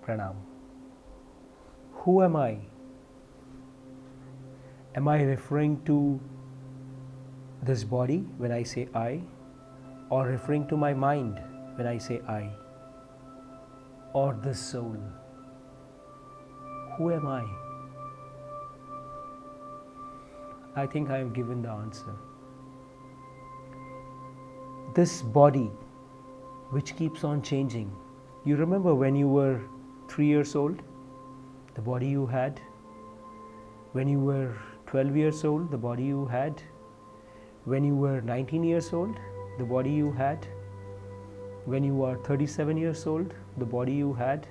Pranam. Who am I? Am I referring to this body when I say I, or referring to my mind when I say I, or this soul? Who am I? I think I have given the answer. This body which keeps on changing. You remember when you were 3 years old, the body you had? When you were 12 years old, the body you had? When you were 19 years old, the body you had? When you are 37 years old, the body you had?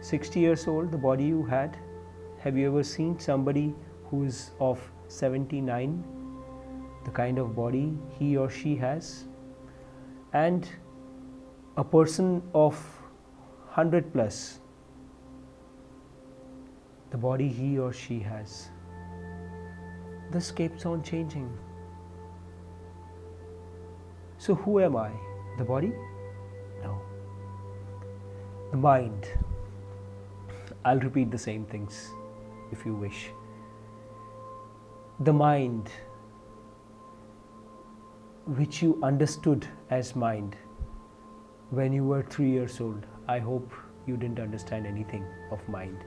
60 years old, the body you had? Have you ever seen somebody who is of 79, the kind of body he or she has? And a person of 100 plus, the body he or she has. This keeps on changing. So who am I? The body? No. The mind. I'll repeat the same things if you wish. The mind, which you understood as mind when you were 3 years old. I hope you didn't understand anything of mind.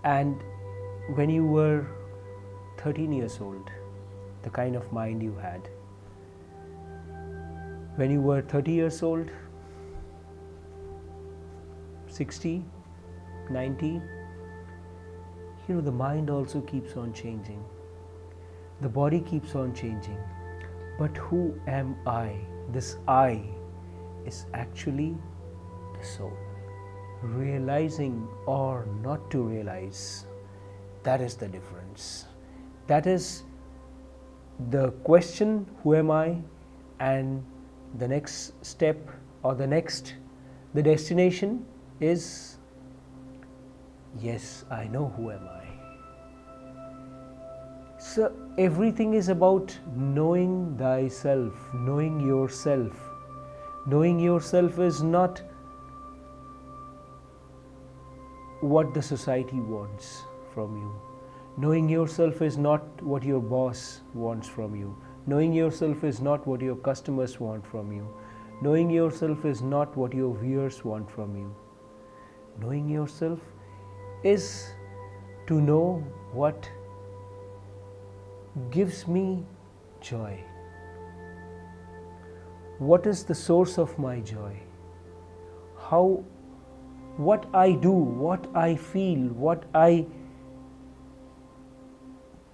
And when you were 13 years old, the kind of mind you had. When you were 30 years old, 60, 90, the mind also keeps on changing. The body keeps on changing. But who am I? This I is actually the soul. Realizing or not to realize, that is the difference. That is the question, who am I? And the next step or the destination is, yes, I know who am I. So everything is about knowing thyself, knowing yourself. Knowing yourself is not what the society wants from you. Knowing yourself is not what your boss wants from you. Knowing yourself is not what your customers want from you. Knowing yourself is not what your viewers want from you. Knowing yourself is to know what gives me joy. What is the source of my joy? What I do, what I feel, what I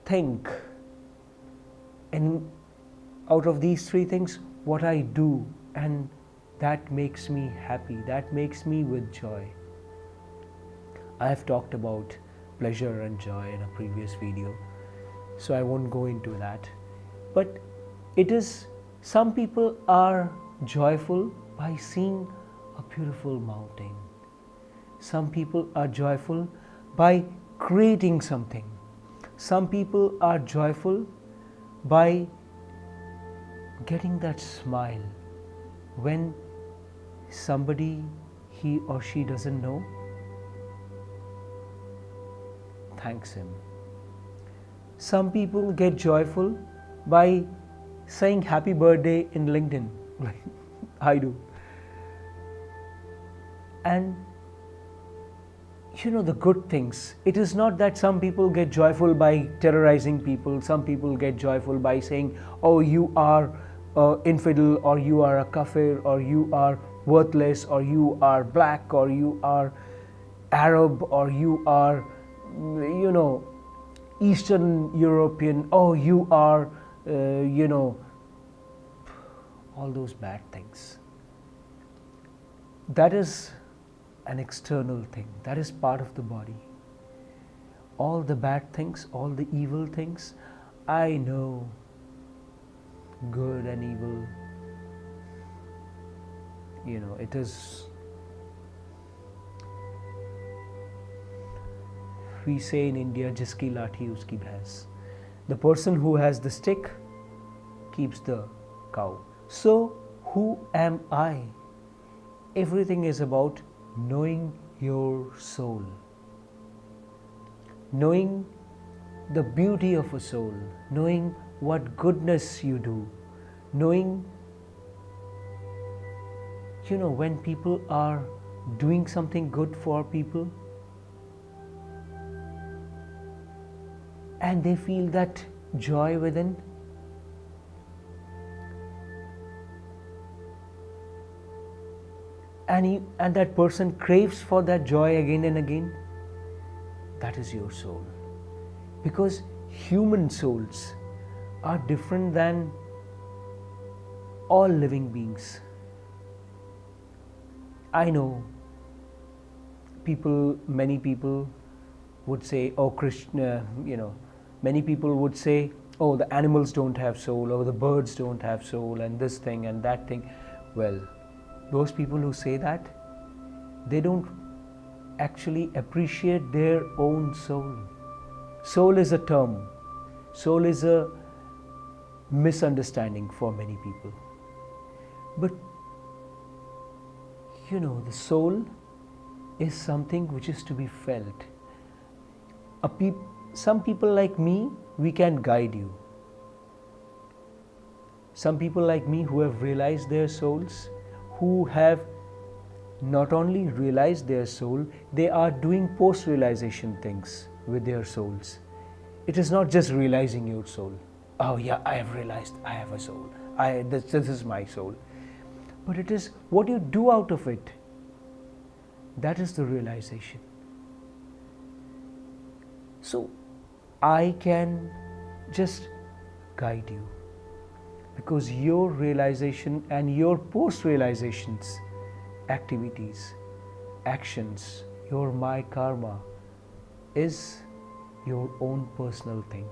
think, and out of these three things, what I do, and that makes me happy, that makes me with joy. I have talked about pleasure and joy in a previous video, so I won't go into that. But it is, some people are joyful by seeing a beautiful mountain. Some people are joyful by creating something. Some people are joyful by getting that smile when somebody he or she doesn't know thanks him. Some people get joyful by saying happy birthday in LinkedIn, like I do. And the good things. It is not that some people get joyful by terrorizing people. Some people get joyful by saying, oh, you are infidel, or you are a kafir, or you are worthless, or you are black, or you are Arab, or you are, Eastern European, oh, you are, all those bad things. That is an external thing. That is part of the body. All the bad things, all the evil things, I know good and evil, it is, we say in India, jiski lathi uski bhains. The person who has the stick keeps the cow. So Who am I? Everything is about knowing your soul. Knowing the beauty of a soul. Knowing what goodness you do. Knowing, when people are doing something good for people, and they feel that joy within, and that person craves for that joy again and again, that is your soul. Because human souls are different than all living beings. I know many people would say, oh Krishna, many people would say, oh, the animals don't have soul, or the birds don't have soul, and this thing and that thing. Well, those people who say that, they don't actually appreciate their own soul. Soul is a term. Soul is a misunderstanding for many people. But the soul is something which is to be felt. Some people like me, we can guide you. Some people like me who have realized their souls, who have not only realized their soul, they are doing post-realization things with their souls. It is not just realizing your soul. Oh yeah, I have realized I have a soul. This is my soul. But it is what you do out of it. That is the realization. So I can just guide you, because your realization and your post-realizations, activities, actions, your my karma is your own personal thing.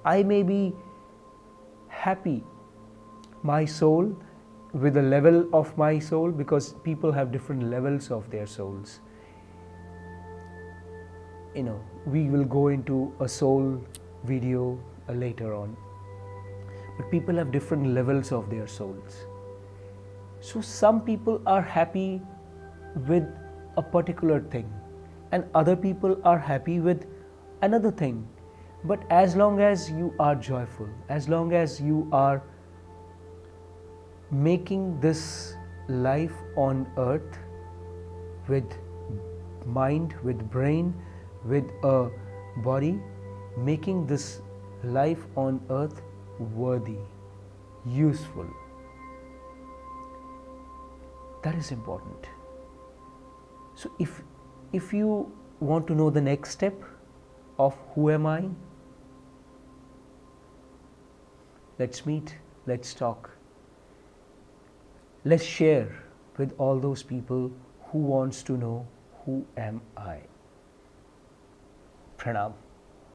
I may be happy, my soul, with the level of my soul, because people have different levels of their souls. We will go into a soul video later on. But people have different levels of their souls. So some people are happy with a particular thing, and other people are happy with another thing. But as long as you are joyful, as long as you are making this life on earth with mind, with brain, with a body, making this life on earth worthy, useful, that is important. So if you want to know the next step of who am I, let's meet, let's talk, let's share with all those people who wants to know who am I. Pranam.